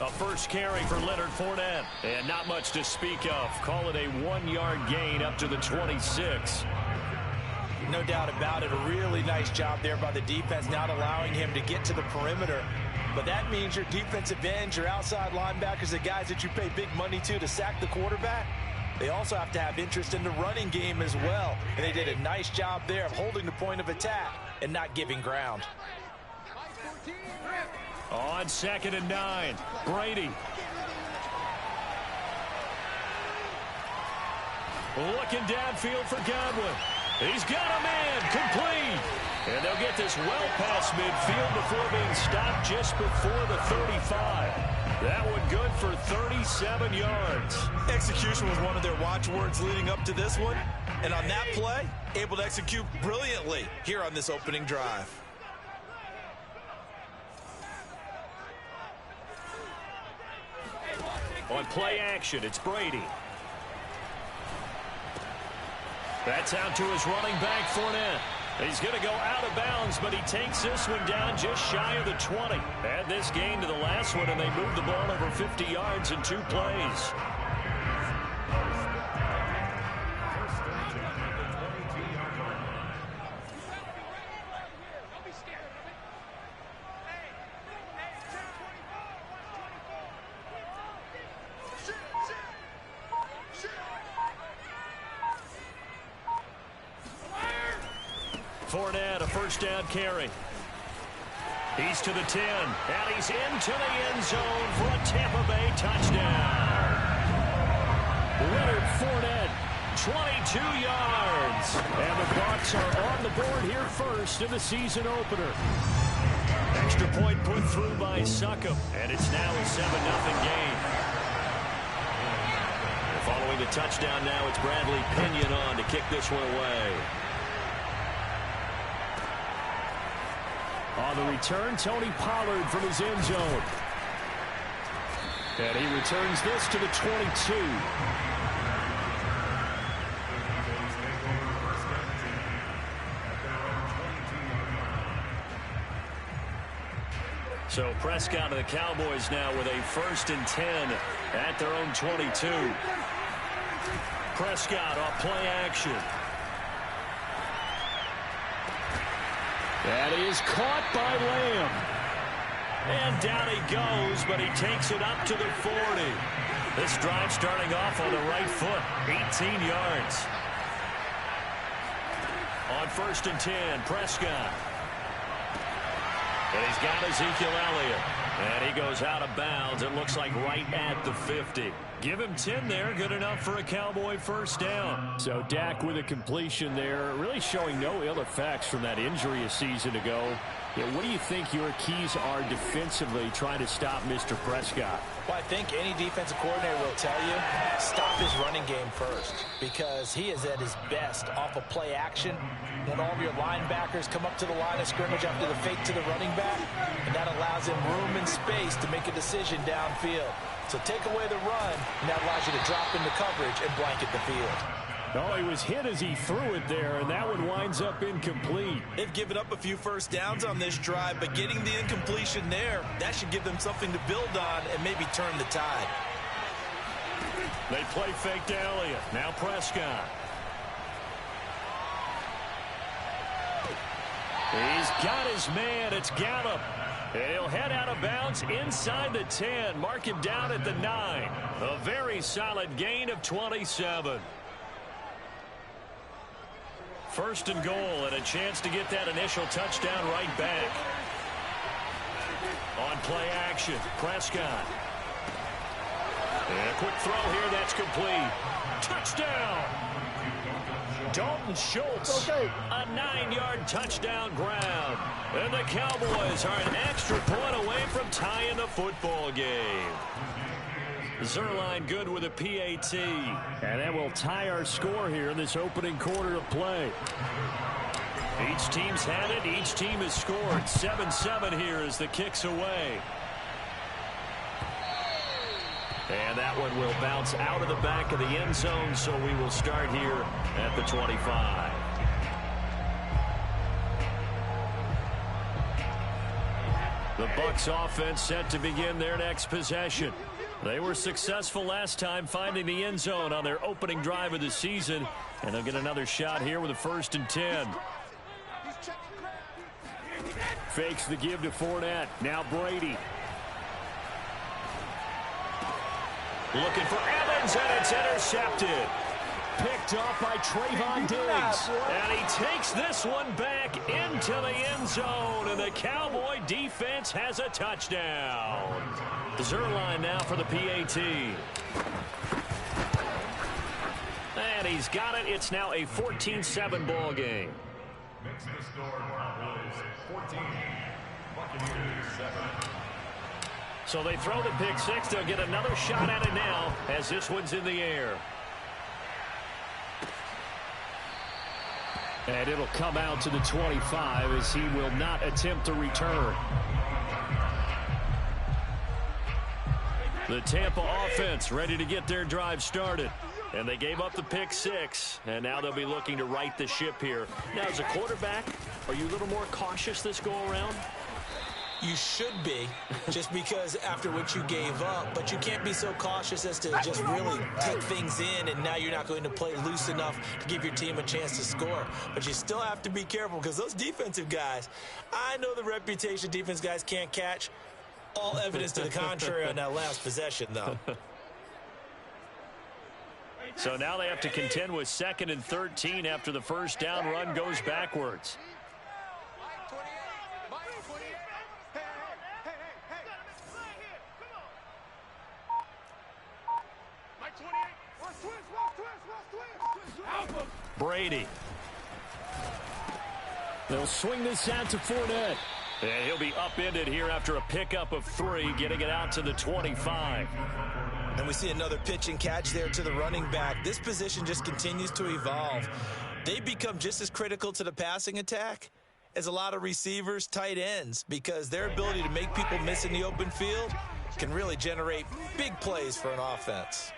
A first carry for Leonard Fournette. And not much to speak of. Call it a 1-yard gain up to the 26. No doubt about it. A really nice job there by the defense, not allowing him to get to the perimeter. But that means your defensive ends, your outside linebackers, the guys that you pay big money to sack the quarterback, they also have to have interest in the running game as well. And they did a nice job there of holding the point of attack and not giving ground. On 2nd and 9, Brady. Looking downfield for Godwin. He's got a man, complete. And they'll get this well past midfield before being stopped just before the 35. That one good for 37 yards. Execution was one of their watchwords leading up to this one. And on that play, able to execute brilliantly here on this opening drive. On play action, it's Brady. That's out to his running back, Fournette. He's going to go out of bounds, but he takes this one down just shy of the 20. Add this gain to the last one, and they move the ball over 50 yards in 2 plays. Fournette, a first down carry. He's to the 10, and he's into the end zone for a Tampa Bay touchdown. Leonard Fournette, 22 yards. And the Bucs are on the board here first in the season opener. Extra point put through by Succop, and it's now a 7-0 game. Following the touchdown now, it's Bradley Pinion on to kick this one away. On the return, Tony Pollard from his end zone. And he returns this to the 22. So Prescott and the Cowboys now with a 1st and 10 at their own 22. Prescott off play action. That is caught by Lamb. And down he goes, but he takes it up to the 40. This drive starting off on the right foot, 18 yards. On 1st and 10, Prescott. And he's got Ezekiel Elliott. And he goes out of bounds, it looks like right at the 50. Give him 10 there, good enough for a Cowboy first down. So Dak with a completion there, really showing no ill effects from that injury a season ago. Yeah, what do you think your keys are defensively trying to stop Mr. Prescott? Well, I think any defensive coordinator will tell you, stop his running game first, because he is at his best off of play action when all of your linebackers come up to the line of scrimmage after the fake to the running back, and that allows him room and space to make a decision downfield. So take away the run, and that allows you to drop into coverage and blanket the field. Oh, he was hit as he threw it there, and that one winds up incomplete. They've given up a few first downs on this drive, but getting the incompletion there, that should give them something to build on and maybe turn the tide. They play fake to Elliott. Now Prescott. He's got his man. It's Gallup. He'll head out of bounds inside the 10. Mark him down at the 9. A very solid gain of 27. 1st and goal, and a chance to get that initial touchdown right back. On play action, Prescott. And a quick throw here, that's complete. Touchdown! Dalton Schultz, a 9-yard touchdown grab. And the Cowboys are an extra point away from tying the football game. Zerline good with a PAT. And that will tie our score here in this opening quarter of play. Each team's had it. Each team has scored. 7-7 here as the kick's away. And that one will bounce out of the back of the end zone, so we will start here at the 25. The Bucs offense set to begin their next possession. They were successful last time finding the end zone on their opening drive of the season, and they'll get another shot here with a 1st and 10. Fakes the give to Fournette. Now Brady. Looking for Evans, and it's intercepted. Picked off by Trayvon Diggs. And he takes this one back into the end zone, and the Cowboy defense has a touchdown. Zerline now for the PAT. And he's got it. It's now a 14-7 ball game. Next to score is 14. Buccaneers 7. So they throw the pick six. They'll get another shot at it now as this one's in the air. And it'll come out to the 25 as he will not attempt to return. The Tampa offense ready to get their drive started. And they gave up the pick six, and now they'll be looking to right the ship here. Now, as a quarterback, are you a little more cautious this go-around? You should be, just because after what you gave up, but you can't be so cautious as to just really take things in, and now you're not going to play loose enough to give your team a chance to score. But you still have to be careful, because those defensive guys, I know the reputation defense guys can't catch. All evidence to the contrary on that last possession, though. So now they have to contend with 2nd and 13 after the first down run goes backwards. Brady. They'll swing this out to Fournette. And he'll be upended here after a pickup of 3, getting it out to the 25. And we see another pitch and catch there to the running back. This position just continues to evolve. They become just as critical to the passing attack as a lot of receivers, tight ends, because their ability to make people miss in the open field can really generate big plays for an offense.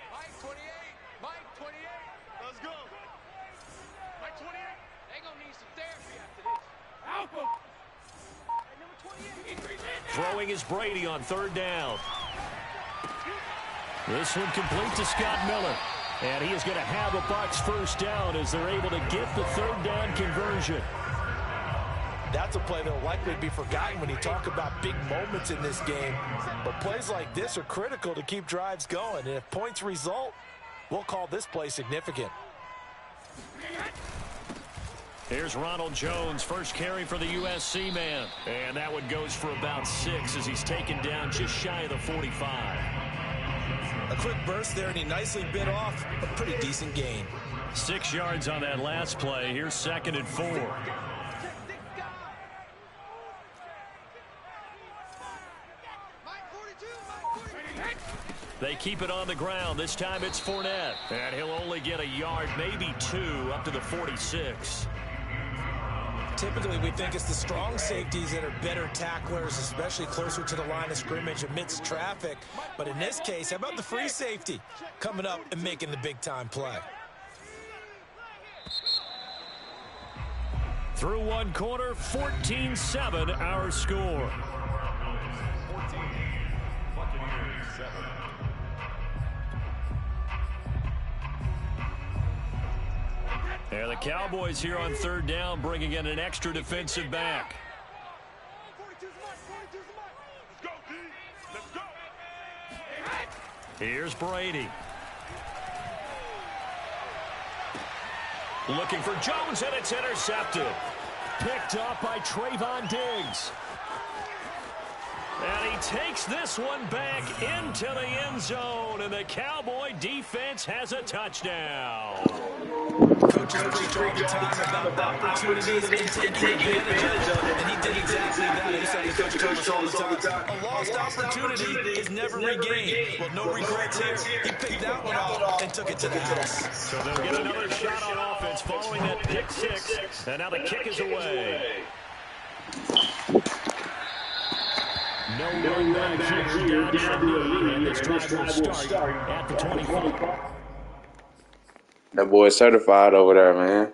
Throwing is Brady on 3rd down. This one complete to Scott Miller. And he is going to have a Bucs first down as they're able to get the 3rd down conversion. That's a play that will likely be forgotten when you talk about big moments in this game. But plays like this are critical to keep drives going. And if points result, we'll call this play significant. Here's Ronald Jones, first carry for the USC man. And that one goes for about 6 as he's taken down just shy of the 45. A quick burst there, and he nicely bit off a pretty decent gain. 6 yards on that last play. Here's 2nd and 4. They keep it on the ground. This time it's Fournette. And he'll only get a yard, maybe 2, up to the 46. Typically, we think it's the strong safeties that are better tacklers, especially closer to the line of scrimmage amidst traffic. But in this case, how about the free safety coming up and making the big-time play? Through one quarter, 14-7 our score. 14. Buccaneers 7. And the Cowboys here on 3rd down, bringing in an extra defensive back. Here's Brady. Looking for Jones, and it's intercepted. Picked off by Trayvon Diggs. And he takes this one back into the end zone, and the Cowboy defense has a touchdown. Coaches preach all the time about opportunities and taking advantage of it, and he did exactly that. He said the coach told us all the time. A lost opportunity is never regained. Well, no regrets here. He picked that one off and took it to the house. So they'll get another shot on offense following that pick six, and now the kick is away. No run back here, down to a knee, and this drive will start at the 25. That boy's certified over there, man.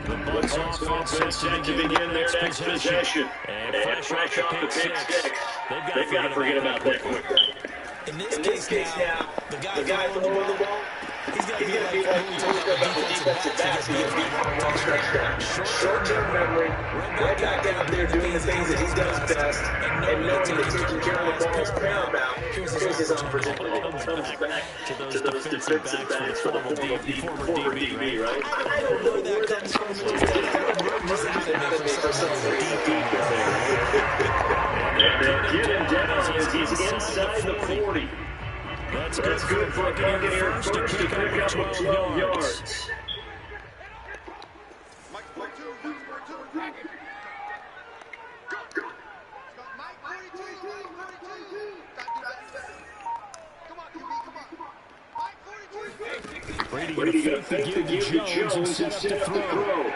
The Bucs offense set to begin their next possession. And fresh off the pick six. They've got to forget about that quick. In this case now, the guy throwing the ball, he's got to be like the defensive backs to get one touchdown. Short-term memory, right back out there doing the things that he does best, and knowing that taking care of the ball is paramount. Here's his opportunity. Comes back to those defensive backs for the former DB, right? I don't know where that comes from. And get him down as he's inside the 40. That's good for a Buccaneer first to pick up 12 yards. Brady going to fake to give to Jones and set up the throw.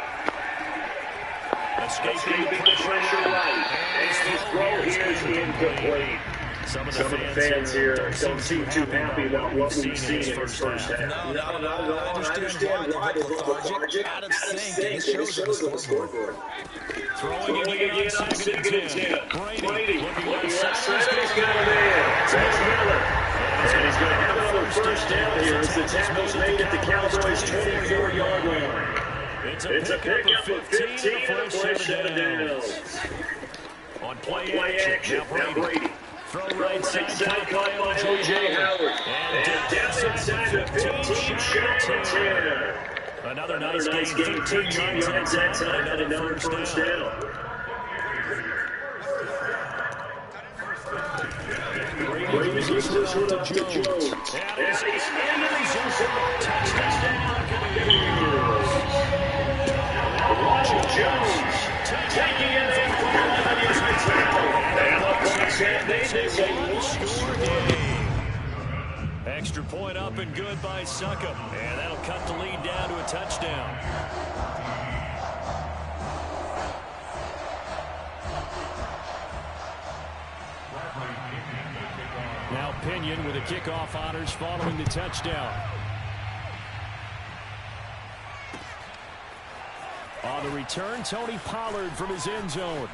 Escaping the pressure right. And his throw here is incomplete. Some of the fans here don't seem too happy about what we've seen in his first half. No, not at all. I understand why they look lethargic, out of sync, and it shows on the scoreboard. Throwing again on 2nd and 10. Brady looking left side. He's got a man. That's Miller. And he's going to have another first down here as the tackle's made at the Cowboys' 24-yard line. It's a pickup of 15 and a fresh 7 downs. On play action, now Brady. Throw right side, Caught by O.J. Howard. And down inside the 15, short and 10. Another nice gain, 13 yards that time, and another first down. Brady gives this one up to Jones. And he's into the zone. Touchdown, Buccaneers. Watching Jones taking it in for the 11-yard tackle. And the Bucs have made this a one-score game. Extra point up and good by Suckup. And that'll cut the lead down to a touchdown. Now Pinion with the kickoff honors following the touchdown. On the return, Tony Pollard from his end zone.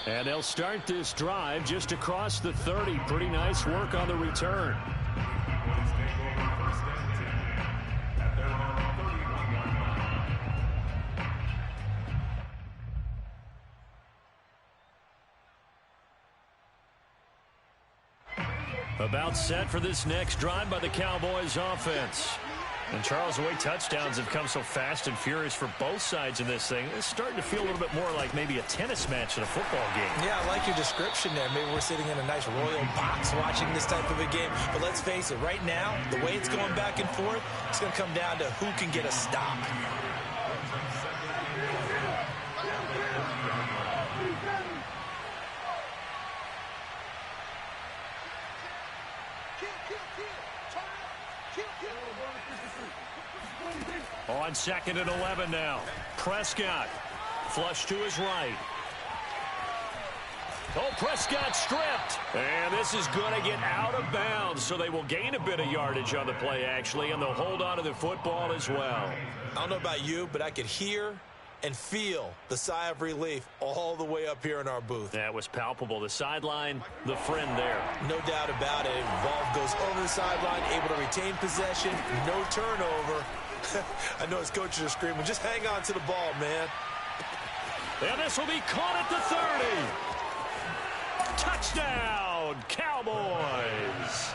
And they'll start this drive just across the 30. Pretty nice work on the return. About set for this next drive by the Cowboys offense. And Charles, the way touchdowns have come so fast and furious for both sides in this thing, it's starting to feel a little bit more like maybe a tennis match in a football game. Yeah, I like your description there. Maybe we're sitting in a nice royal box watching this type of a game. But let's face it, right now, the way it's going back and forth, it's going to come down to who can get a stop. On 2nd and 11 now. Prescott. Flush to his right. Oh, Prescott stripped. And this is going to get out of bounds, so they will gain a bit of yardage on the play, actually, and they'll hold on to the football as well. I don't know about you, but I could hear and feel the sigh of relief all the way up here in our booth. That was palpable. The sideline, the friend there. No doubt about it. Volk goes over the sideline, able to retain possession, no turnover. I know his coaches are screaming, just hang on to the ball, man. And this will be caught at the 30. Touchdown, Cowboys.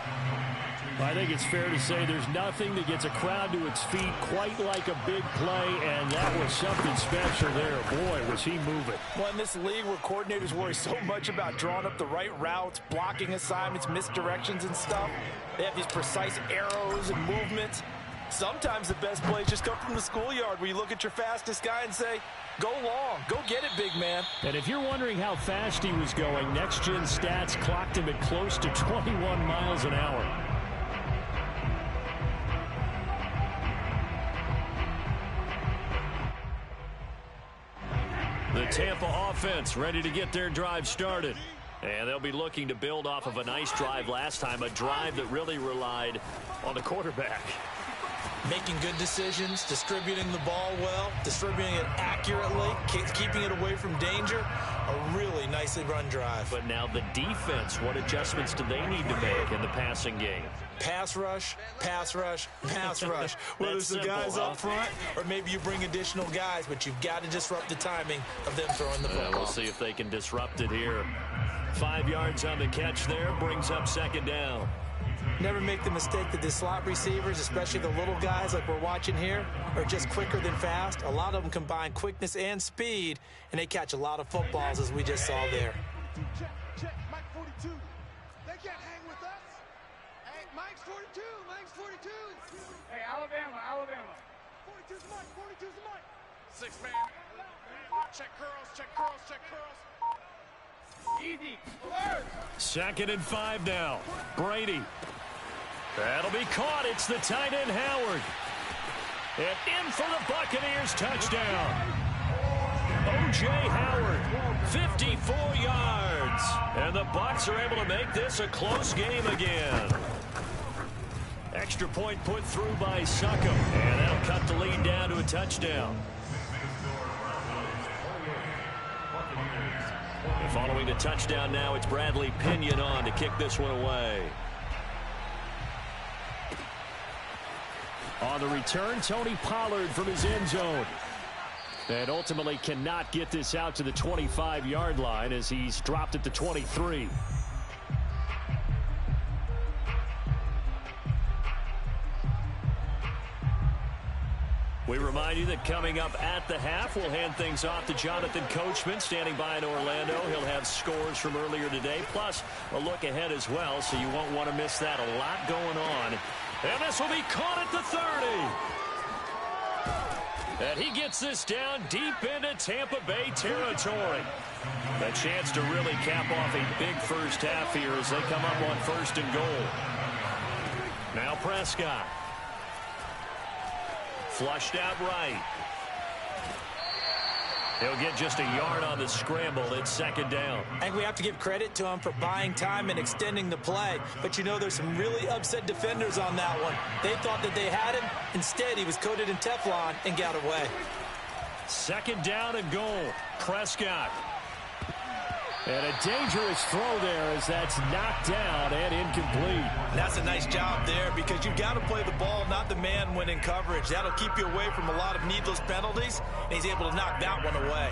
I think it's fair to say there's nothing that gets a crowd to its feet quite like a big play, and that was something special there. Boy, was he moving. Well, in this league where coordinators worry so much about drawing up the right routes, blocking assignments, misdirections and stuff, they have these precise arrows and movements. Sometimes the best plays just come from the schoolyard where you look at your fastest guy and say, go long, go get it, big man. And if you're wondering how fast he was going, next-gen stats clocked him at close to 21 miles an hour. The Tampa offense ready to get their drive started. And they'll be looking to build off of a nice drive last time, a drive that really relied on the quarterback. Making good decisions, distributing the ball well, distributing it accurately, keeping it away from danger. A really nicely run drive. But now the defense, what adjustments do they need to make in the passing game? Pass rush, pass rush, pass rush. Whether it's the guys up front or maybe you bring additional guys, but you've got to disrupt the timing of them throwing the football. We'll see if they can disrupt it here. 5 yards on the catch there, brings up second down. Never make the mistake that the slot receivers, especially the little guys like we're watching here, are just quicker than fast. A lot of them combine quickness and speed, and they catch a lot of footballs, as we just saw there. Check, Mike 42. They can't hang with us. Hey, Mike's 42. Mike's 42. Hey, Alabama. 42's Mike. 42's Mike. 6-man. Check curls. Easy. Alert. 2nd and 5 now. Brady. That'll be caught. It's the tight end, Howard. And in for the Buccaneers touchdown. O.J. Howard, 54 yards. And the Bucs are able to make this a close game again. Extra point put through by Suckham. And that'll cut the lead down to a touchdown. And following the touchdown now, it's Bradley Pinion on to kick this one away. On the return, Tony Pollard from his end zone. And ultimately cannot get this out to the 25-yard line as he's dropped at the 23. We remind you that coming up at the half, we'll hand things off to Jonathan Coachman, standing by in Orlando. He'll have scores from earlier today, plus a look ahead as well, so you won't want to miss that. A lot going on. And this will be caught at the 30. And he gets this down deep into Tampa Bay territory. A chance to really cap off a big first half here as they come up on 1st and goal. Now Prescott. Flushed out right. He'll get just a yard on the scramble. It's 2nd down. I think we have to give credit to him for buying time and extending the play. But, you know, there's some really upset defenders on that one. They thought that they had him. Instead, he was coated in Teflon and got away. 2nd down and goal. Prescott. And a dangerous throw there as that's knocked down and incomplete. That's a nice job there because you've got to play the ball, not the man when in coverage. That'll keep you away from a lot of needless penalties, and he's able to knock that one away.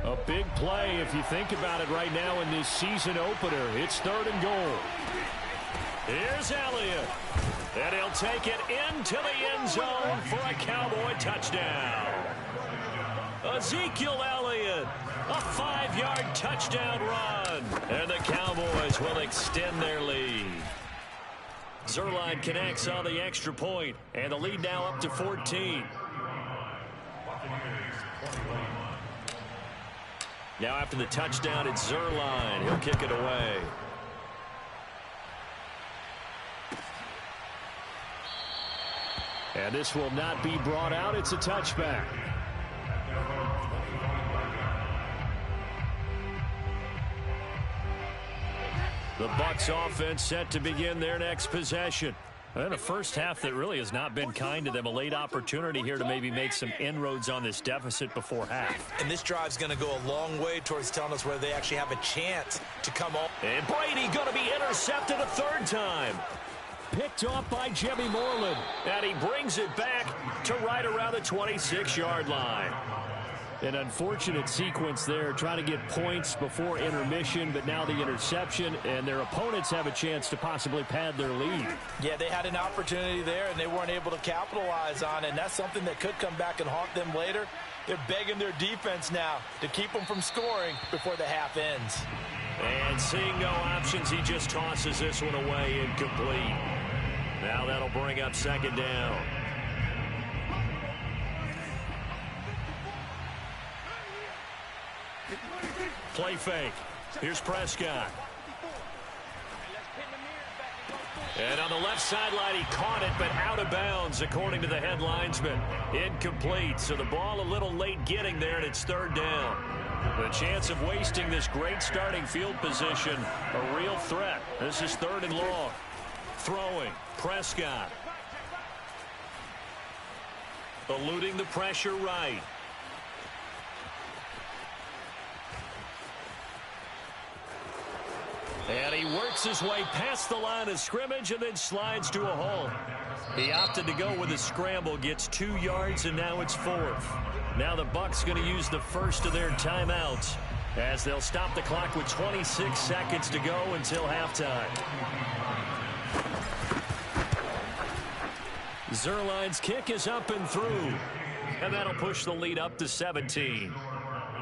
A big play if you think about it right now in this season opener. It's 3rd and goal. Here's Elliott. And he'll take it into the end zone for a Cowboy touchdown. Ezekiel Elliott, a 5-yard touchdown run. And the Cowboys will extend their lead. Zerline connects on the extra point, and the lead now up to 14. Now after the touchdown, it's Zerline. He'll kick it away. And this will not be brought out. It's a touchback. The Bucs offense set to begin their next possession. And a first half that really has not been kind to them. A late opportunity here to maybe make some inroads on this deficit before half. And this drive's going to go a long way towards telling us whether they actually have a chance to come on. And Brady going to be intercepted a 3rd time. Picked off by Jimmy Moreland. And he brings it back to right around the 26-yard line. An unfortunate sequence there, trying to get points before intermission, but now the interception, and their opponents have a chance to possibly pad their lead. Yeah, they had an opportunity there, and they weren't able to capitalize on it, and that's something that could come back and haunt them later. They're begging their defense now to keep them from scoring before the half ends. And seeing no options, he just tosses this one away, incomplete. Now that'll bring up second down. Play fake. Here's Prescott. And on the left sideline, he caught it, but out of bounds, according to the head linesman. Incomplete, so the ball a little late getting there, and it's third down. The chance of wasting this great starting field position, a real threat. This is third and long. Throwing, Prescott. Eluding the pressure right. And he works his way past the line of scrimmage and then slides to a hole. He opted to go with a scramble, gets 2 yards, and now it's fourth. Now the Bucs going to use the first of their timeouts as they'll stop the clock with 26 seconds to go until halftime. Zerline's kick is up and through, and that'll push the lead up to 17.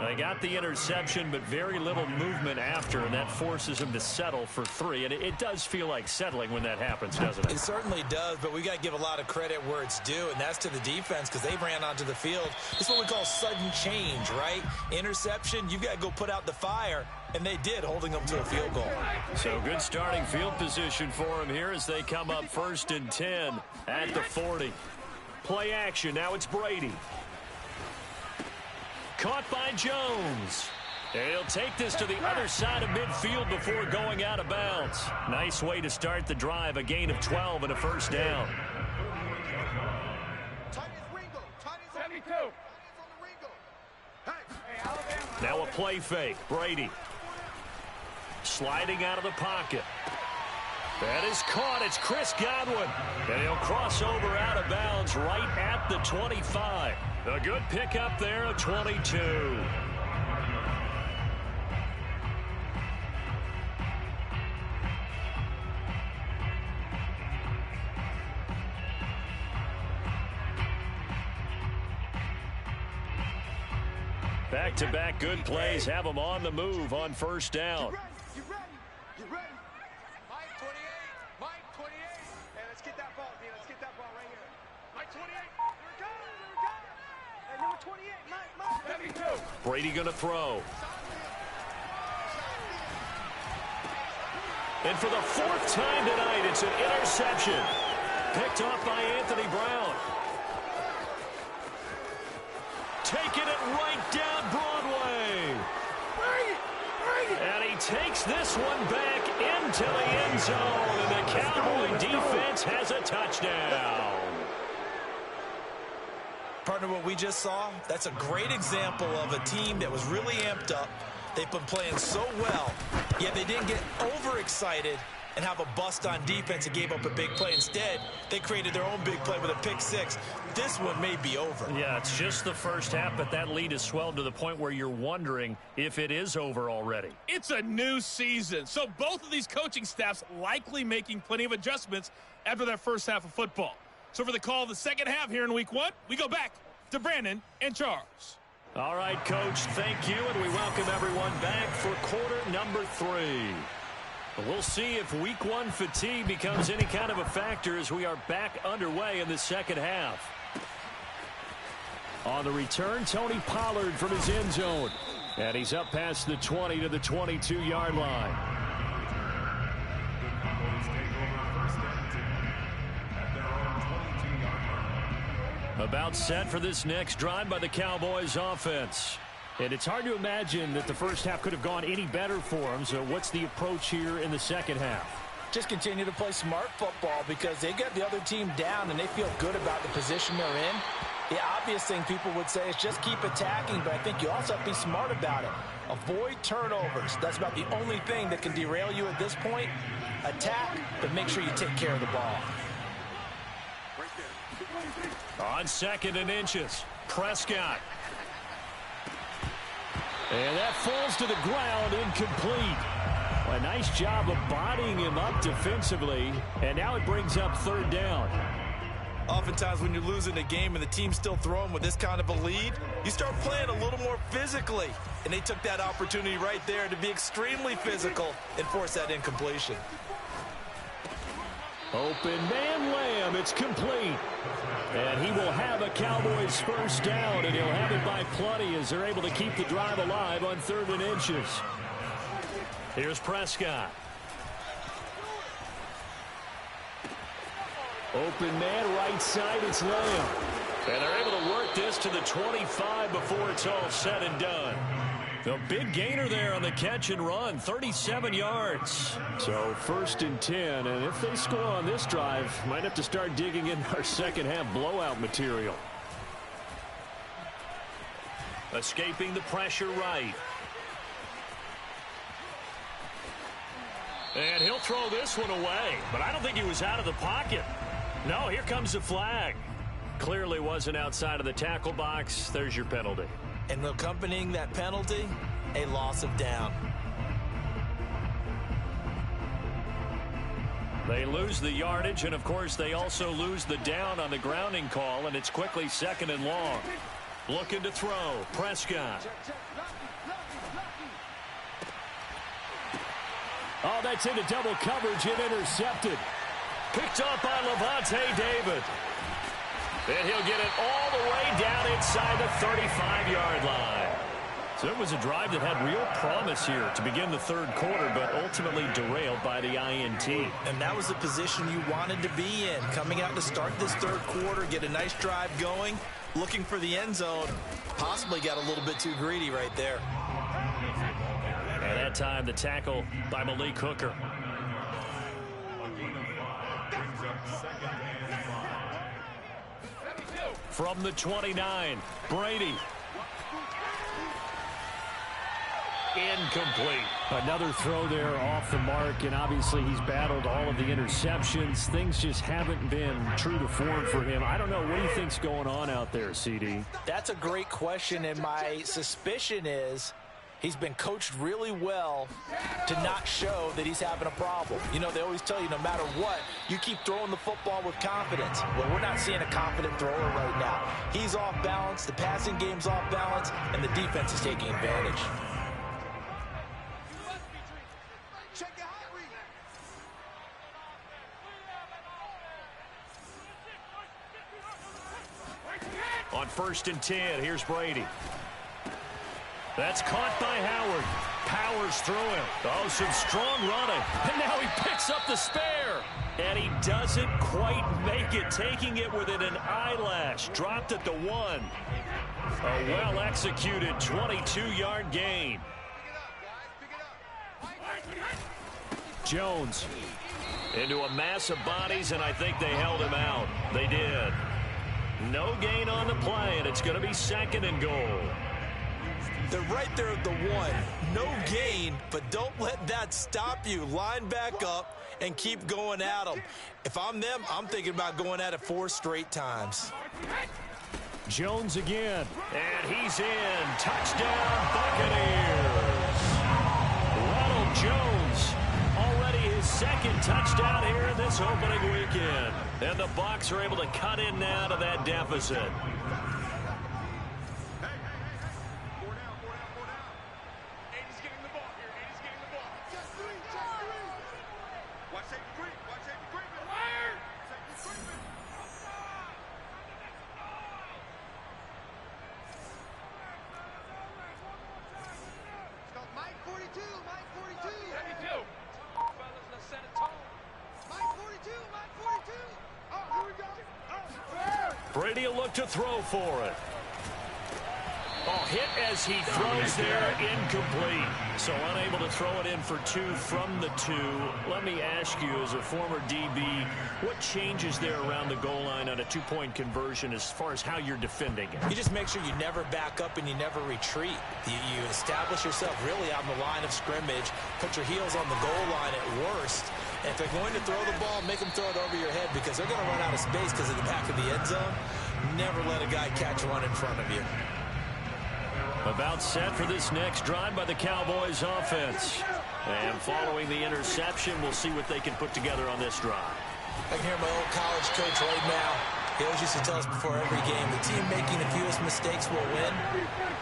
They got the interception, but very little movement after, and that forces him to settle for 3. And it does feel like settling when that happens, doesn't it? It certainly does, but we got to give a lot of credit where it's due, and that's to the defense because they ran onto the field. It's what we call sudden change, right? Interception, you've got to go put out the fire, and they did, holding them to a field goal. So good starting field position for them here as they come up 1st and 10 at the 40. Play action. Now it's Brady. Caught by Jones. And he'll take this to the other side of midfield before going out of bounds. Nice way to start the drive. A gain of 12 and a first down. Now a play fake. Brady. Sliding out of the pocket. That is caught. It's Chris Godwin. And he'll cross over out of bounds right at the 25. A good pickup there of 22. Back-to-back good plays have them on the move on first down. You ready? Mike 28. Mike 28. Hey, let's get that ball, D. Let's get that ball right here. Mike 28. There we go. Hey, number 28. Mike. 72. Brady going to throw. And for the 4th time tonight, it's an interception. Picked off by Anthony Brown. Taking it right down Broadway. And he takes this one back into the end zone. And the Cowboy defense has a touchdown. Partner, what we just saw, that's a great example of a team that was really amped up. They've been playing so well, yet they didn't get overexcited and have a bust on defense and gave up a big play. Instead, they created their own big play with a pick six. This one may be over. Yeah, it's just the first half, but that lead has swelled to the point where you're wondering if it is over already. It's a new season, so both of these coaching staffs likely making plenty of adjustments after that first half of football. So for the call of the second half here in week 1, we go back to Brandon and Charles. All right, Coach, thank you, and we welcome everyone back for quarter number 3. We'll see if week 1 fatigue becomes any kind of a factor as we are back underway in the second half. On the return, Tony Pollard from his end zone. And he's up past the 20 to the 22-yard line. About set for this next drive by the Cowboys offense. And it's hard to imagine that the first half could have gone any better for them. So what's the approach here in the second half? Just continue to play smart football because they got the other team down and they feel good about the position they're in. The obvious thing people would say is just keep attacking, but I think you also have to be smart about it. Avoid turnovers. That's about the only thing that can derail you at this point. Attack, but make sure you take care of the ball. On 2nd and inches, Prescott. And that falls to the ground, incomplete. A nice job of bodying him up defensively, and now it brings up 3rd down. Oftentimes when you're losing a game and the team's still throwing with this kind of a lead, you start playing a little more physically. And they took that opportunity right there to be extremely physical and force that incompletion. Open man Lamb, it's complete. And he will have a Cowboys 1st down, and he'll have it by plenty as they're able to keep the drive alive on 3rd and inches. Here's Prescott. Open man, right side, it's Lamb. And they're able to work this to the 25 before it's all said and done. The big gainer there on the catch and run, 37 yards. So 1st and 10, and if they score on this drive, might have to start digging in our second half blowout material. Escaping the pressure right. And he'll throw this one away, but I don't think he was out of the pocket. No, here comes the flag. Clearly wasn't outside of the tackle box. There's your penalty. And accompanying that penalty, a loss of down. They lose the yardage, and of course they also lose the down on the grounding call, and it's quickly 2nd and long. Looking to throw, Prescott. Oh, that's into double coverage and intercepted. Picked up by Levante David. And he'll get it all the way down inside the 35-yard line. So it was a drive that had real promise here to begin the 3rd quarter, but ultimately derailed by the INT. And that was the position you wanted to be in. Coming out to start this 3rd quarter, get a nice drive going, looking for the end zone. Possibly got a little bit too greedy right there. At that time, the tackle by Malik Hooker. From the 29, Brady. Incomplete. Another throw there off the mark, and obviously he's battled all of the interceptions. Things just haven't been true to form for him. I don't know. What do you think's going on out there, CD? That's a great question, and my suspicion is he's been coached really well to not show that he's having a problem. You know, they always tell you no matter what, you keep throwing the football with confidence. Well, we're not seeing a confident thrower right now. He's off balance, the passing game's off balance, and the defense is taking advantage. On 1st and 10, here's Brady. That's caught by Howard. Powers through him. Oh, some strong running. And now he picks up the spare. And he doesn't quite make it, taking it within an eyelash. Dropped at the 1. A well-executed 22-yard gain. Jones into a mass of bodies, and I think they held him out. They did. No gain on the play, and it's going to be 2nd and goal. They're right there at the 1. No gain, but don't let that stop you. Line back up and keep going at them. If I'm them, I'm thinking about going at it 4 straight times. Jones again, and he's in. Touchdown, Buccaneers. Ronald Jones, already his 2nd touchdown here in this opening weekend. And the Bucs are able to cut in now to that deficit. Brady will look to throw for it. Oh, hit as he throws there, incomplete. So unable to throw it in for 2 from the 2. Let me ask you, as a former DB, what changes there around the goal line on a 2-point conversion as far as how you're defending it? You just make sure you never back up and you never retreat. You establish yourself really on the line of scrimmage, put your heels on the goal line at worst. And if they're going to throw the ball, make them throw it over your head because they're going to run out of space because of the back of the end zone. Never let a guy catch one in front of you. About set for this next drive by the Cowboys offense. And following the interception, we'll see what they can put together on this drive. I can hear my old college coach right now. He always used to tell us before every game, the team making the fewest mistakes will win.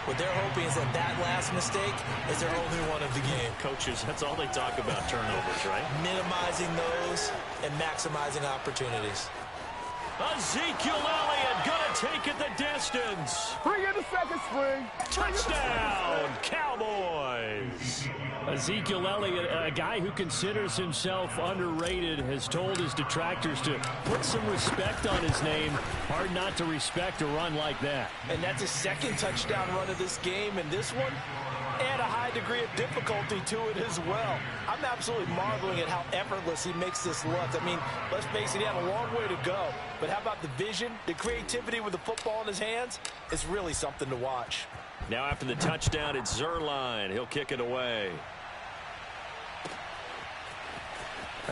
What they're hoping is that that last mistake is their only one of the game. Coaches, that's all they talk about, turnovers, right? Minimizing those and maximizing opportunities. Ezekiel Elliott gonna take it the distance. Bring in the second spring. Touchdown, Cowboys. Ezekiel Elliott, a guy who considers himself underrated, has told his detractors to put some respect on his name. Hard not to respect a run like that. And that's his second touchdown run of this game, and this one, add a high degree of difficulty to it as well. I'm absolutely marveling at how effortless he makes this look. I mean, let's face it, he had a long way to go. But how about the vision, the creativity with the football in his hands? It's really something to watch. Now after the touchdown, it's Zerline. He'll kick it away.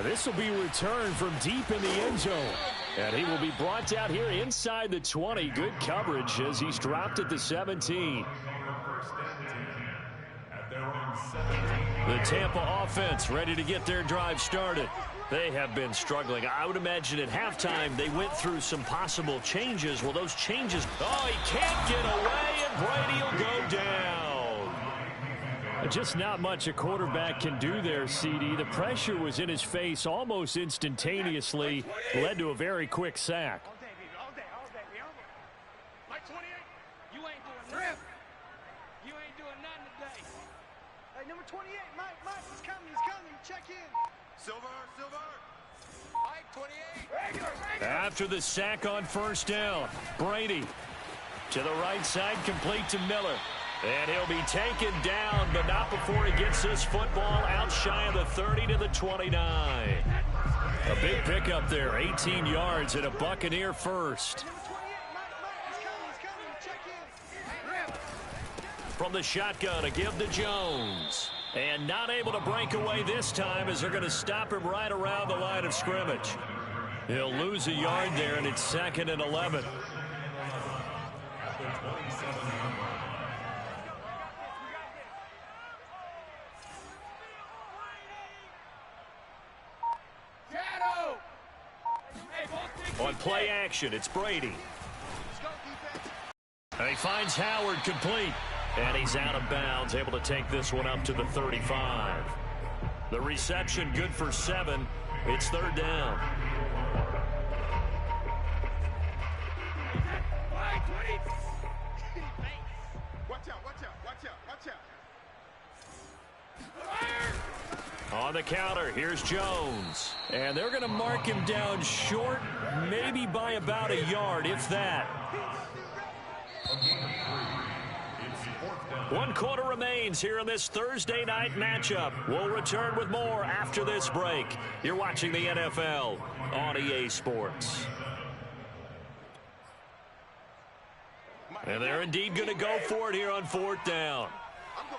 This will be returned from deep in the end zone. And he will be brought down here inside the 20. Good coverage as he's dropped at the 17. The Tampa offense ready to get their drive started. They have been struggling. I would imagine at halftime they went through some possible changes. Well, those changes... Oh, he can't get away, and Brady will go down. Just not much a quarterback can do there, CD. The pressure was in his face almost instantaneously. Led to a very quick sack. All day, baby. All day. Mike 28, you ain't doing nothing. You ain't doing nothing today. Hey, number 28, Mike, he's coming. Check in. Silver. Mike 28. Regular. After the sack on first down, Brady to the right side, complete to Miller. And he'll be taken down, but not before he gets this football out shy of the 30 to the 29. A big pickup there, 18 yards and a Buccaneer first. From the shotgun, a give to Jones. And not able to break away this time as they're going to stop him right around the line of scrimmage. He'll lose a yard there, and it's 2nd and 11. On play action, it's Brady. And he finds Howard complete. And he's out of bounds, able to take this one up to the 35. The reception good for 7. It's 3rd down. Watch out. On the counter, here's Jones. And they're going to mark him down short, maybe by about a yard, if that. 1 quarter remains here in this Thursday night matchup. We'll return with more after this break. You're watching the NFL on EA Sports. And they're indeed going to go for it here on 4th down.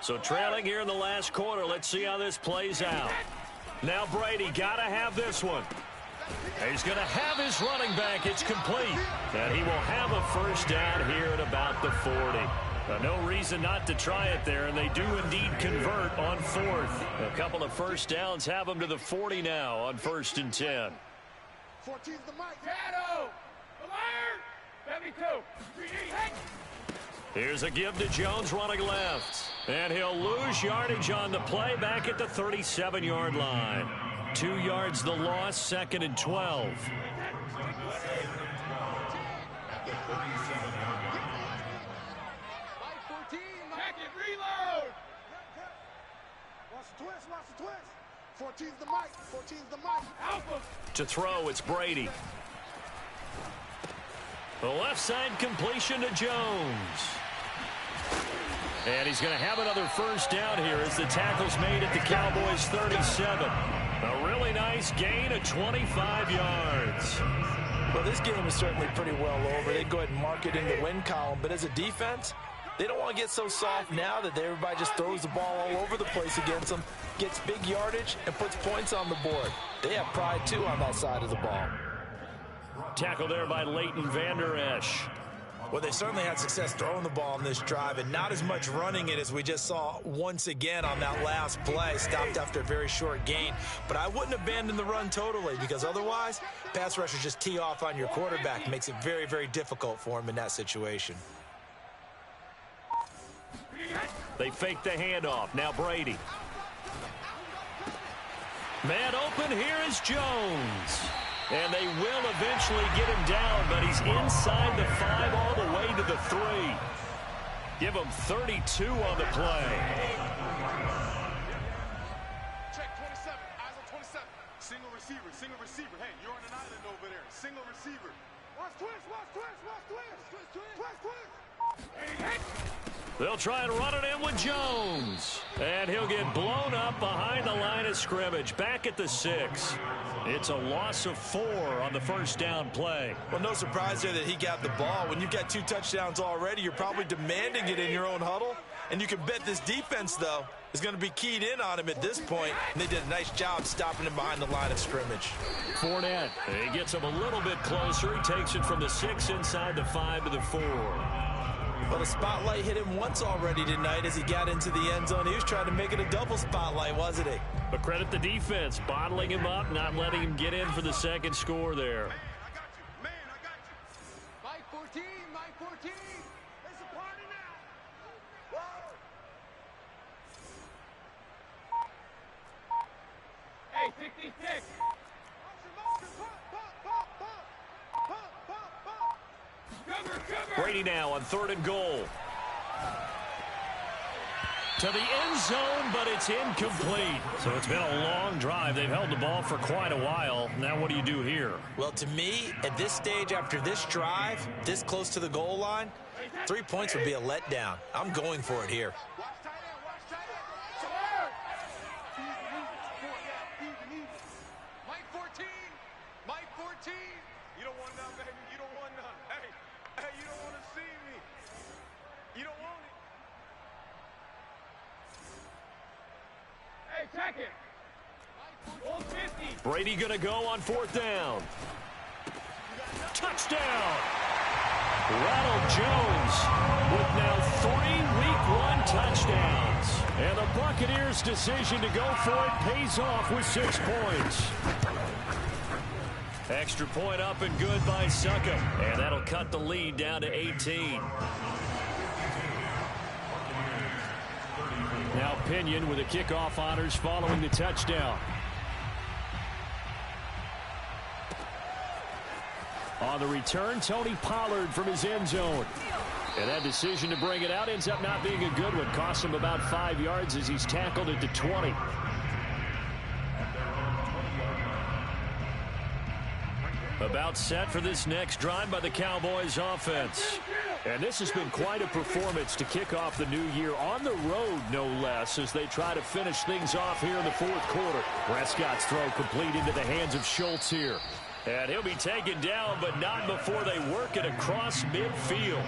So trailing here in the last quarter, let's see how this plays out. Now Brady got to have this one. He's going to have his running back. It's complete. And he will have a first down here at about the 40. No reason not to try it there, and they do indeed convert on 4th. A couple of first downs have them to the 40 now on 1st and 10. 14's the Mike. Shadow. Alert. 72. Here's a give to Jones running left. And he'll lose yardage on the play back at the 37-yard line. 2 yards the loss, 2nd and 12. Watch the twist. 14's the Mike. To throw, it's Brady. The left side completion to Jones. And he's going to have another first down here as the tackle's made at the Cowboys' 37. A really nice gain of 25 yards. Well, this game is certainly pretty well over. They go ahead and mark it in the win column. But as a defense, they don't want to get so soft now that everybody just throws the ball all over the place against them, gets big yardage, and puts points on the board. They have pride, too, on that side of the ball. Tackle there by Leighton Vander Esch. Well, they certainly had success throwing the ball on this drive and not as much running it as we just saw once again on that last play. Stopped after a very short gain. But I wouldn't abandon the run totally because otherwise, pass rushers just tee off on your quarterback. It makes it very, very difficult for him in that situation. They fake the handoff. Now Brady. Man open, here is Jones. And they will eventually get him down, but he's inside the 5 all the way to the 3. Give him 32 on the play. Check 27, eyes on 27. Single receiver, single receiver. Hey, you're on an island over there. Single receiver. Watch twist, watch twist, watch twist. Twist, twist, twist, twist. They'll try and run it in with Jones. And he'll get blown up behind the line of scrimmage. Back at the 6. It's a loss of 4 on the first down play. Well, no surprise there that he got the ball. When you've got 2 touchdowns already, you're probably demanding it in your own huddle. And you can bet this defense, though, is going to be keyed in on him at this point. And they did a nice job stopping him behind the line of scrimmage. Fournette, he gets him a little bit closer. He takes it from the 6 inside the 5 to the 4. Well, the spotlight hit him once already tonight as he got into the end zone. He was trying to make it a double spotlight, wasn't he? But credit the defense, bottling him up, not letting him get in for the second score there. Man, I got you. Mike 14, Mike 14. It's a party now. Whoa. Hey, 66. Motion, pump, pump, pump, pump, pump, pump. Cover, cover. Brady now on 3rd and goal. To the end zone, but it's incomplete. So it's been a long drive. They've held the ball for quite a while. Now what do you do here? Well, to me, at this stage after this drive, this close to the goal line, 3 points would be a letdown. I'm going for it here. Watch tight end, watch tight end. Somewhere. Easy. Mike 14, Mike 14. You don't want none, baby. You don't want none. Hey, you don't want to see me. You don't want it. Hey, check it. Brady going to go on 4th down. Touchdown! Ronald Jones with now 3 Week 1 touchdowns. And the Buccaneers' decision to go for it pays off with 6 points. Extra point up and good by Succop. And that'll cut the lead down to 18. Now Pinion with the kickoff honors following the touchdown. On the return, Tony Pollard from his end zone. And that decision to bring it out ends up not being a good one. Costs him about 5 yards as he's tackled at the 20. About set for this next drive by the Cowboys offense. And this has been quite a performance to kick off the new year on the road, no less, as they try to finish things off here in the 4th quarter. Prescott's throw complete into the hands of Schultz here. And he'll be taken down, but not before they work it across midfield.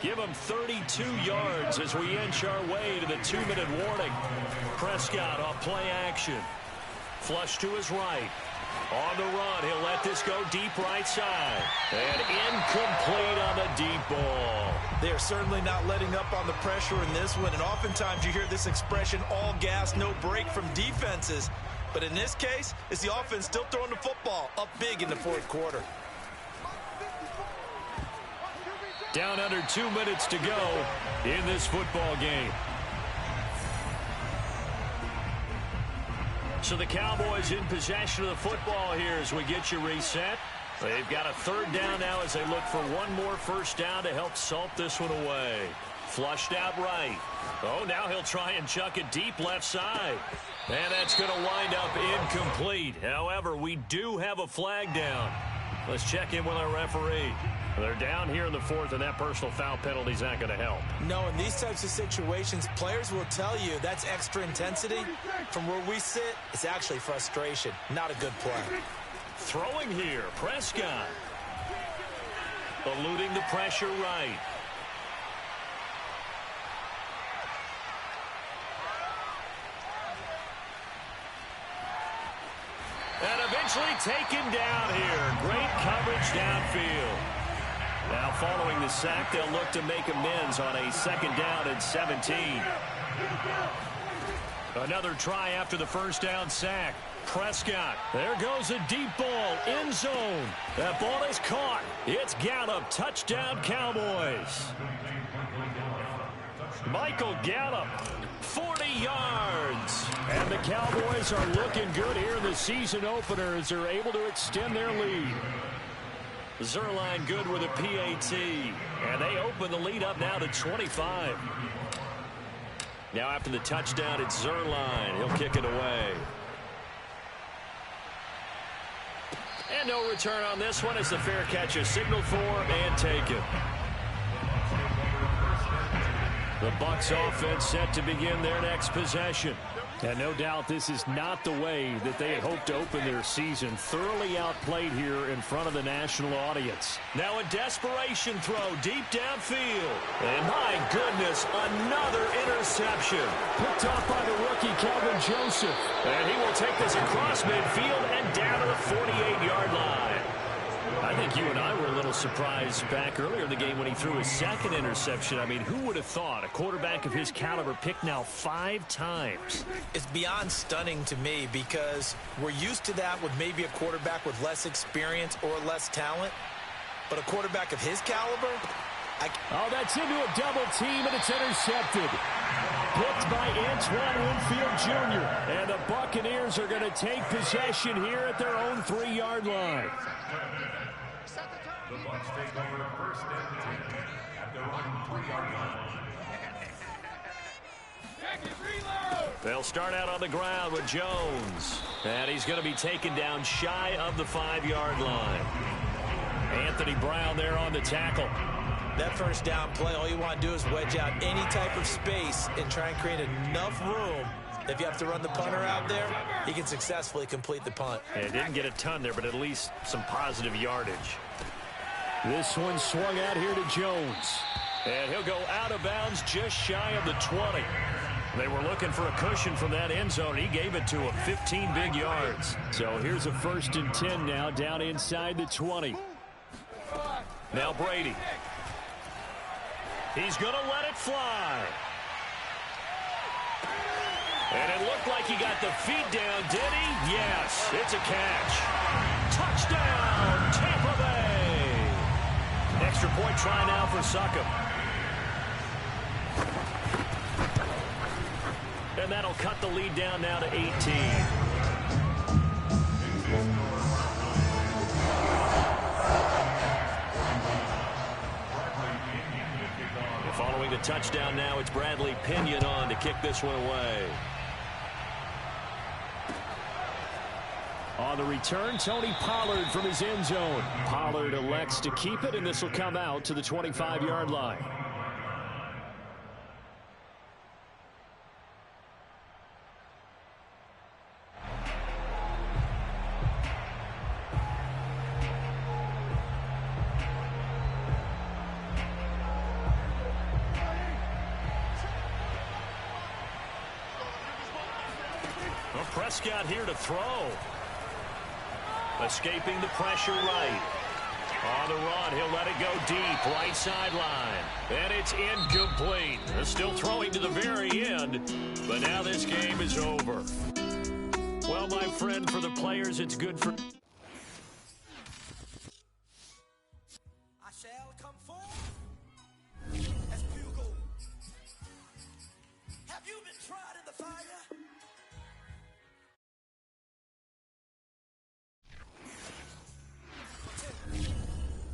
Give him 32 yards as we inch our way to the 2-minute warning. Prescott off play action. Flush to his right. On the run, he'll let this go deep right side. And incomplete on the deep ball. They are certainly not letting up on the pressure in this one. And oftentimes you hear this expression, all gas, no break from defenses. But in this case, it's the offense still throwing the football up big in the 4th quarter. Down under 2 minutes to go in this football game. So the Cowboys in possession of the football here as we get you reset. They've got a 3rd down now as they look for one more first down to help salt this one away. Flushed out right. Oh, now he'll try and chuck it deep left side. And that's going to wind up incomplete. However, we do have a flag down. Let's check in with our referee. They're down here in the 4th, and that personal foul penalty is not going to help. No, in these types of situations, players will tell you that's extra intensity. From where we sit, it's actually frustration. Not a good play. Throwing here, Prescott. Eluding the pressure right. And eventually taken down here. Great coverage downfield. Now following the sack, they'll look to make amends on a 2nd down and 17. Another try after the first down sack. Prescott. There goes a deep ball. End zone. That ball is caught. It's Gallup. Touchdown, Cowboys. Michael Gallup. 40 yards. And the Cowboys are looking good here in the season opener as they're able to extend their lead. Zerline good with a PAT. And they open the lead up now to 25. Now after the touchdown, it's Zerline. He'll kick it away. And no return on this one as the fair catch is signaled for and taken. The Bucs offense set to begin their next possession. And no doubt this is not the way that they had hoped to open their season. Thoroughly outplayed here in front of the national audience. Now a desperation throw deep downfield. And my goodness, another interception. Picked off by the rookie, Calvin Joseph. And he will take this across midfield and down to the 48-yard line. I think you and I were a little surprised back earlier in the game when he threw his 2nd interception. I mean, who would have thought a quarterback of his caliber picked now 5 times? It's beyond stunning to me because we're used to that with maybe a quarterback with less experience or less talent. But a quarterback of his caliber? Oh, that's into a double team, and it's intercepted. Picked by Antoine Winfield Jr. And the Buccaneers are going to take possession here at their own 3-yard line. The Bucs take over 1st and 10 at their own 3-yard line. They'll start out on the ground with Jones. And he's going to be taken down shy of the 5-yard line. Anthony Brown there on the tackle. That first down play, all you want to do is wedge out any type of space and try and create enough room. If you have to run the punter out there, he can successfully complete the punt. And didn't get a ton there, but at least some positive yardage. This one swung out here to Jones. And he'll go out of bounds just shy of the 20. They were looking for a cushion from that end zone. He gave it to him, 15 big yards. So here's a 1st and 10 now down inside the 20. Now Brady. He's going to let it fly. And it looked like he got the feet down, did he? Yes, it's a catch. Touchdown, Tampa Bay. Extra point try now for Succop. And that'll cut the lead down now to 18. Following the touchdown now, it's Bradley Pinion on to kick this one away. On the return, Tony Pollard from his end zone. Pollard elects to keep it, and this will come out to the 25-yard line. Prescott here to throw. Escaping the pressure right. On the run, he'll let it go deep, right sideline. And it's incomplete. They're still throwing to the very end, but now this game is over. Well, my friend, for the players, it's good for... I shall come forth as pure gold. Have you been tried in the fire?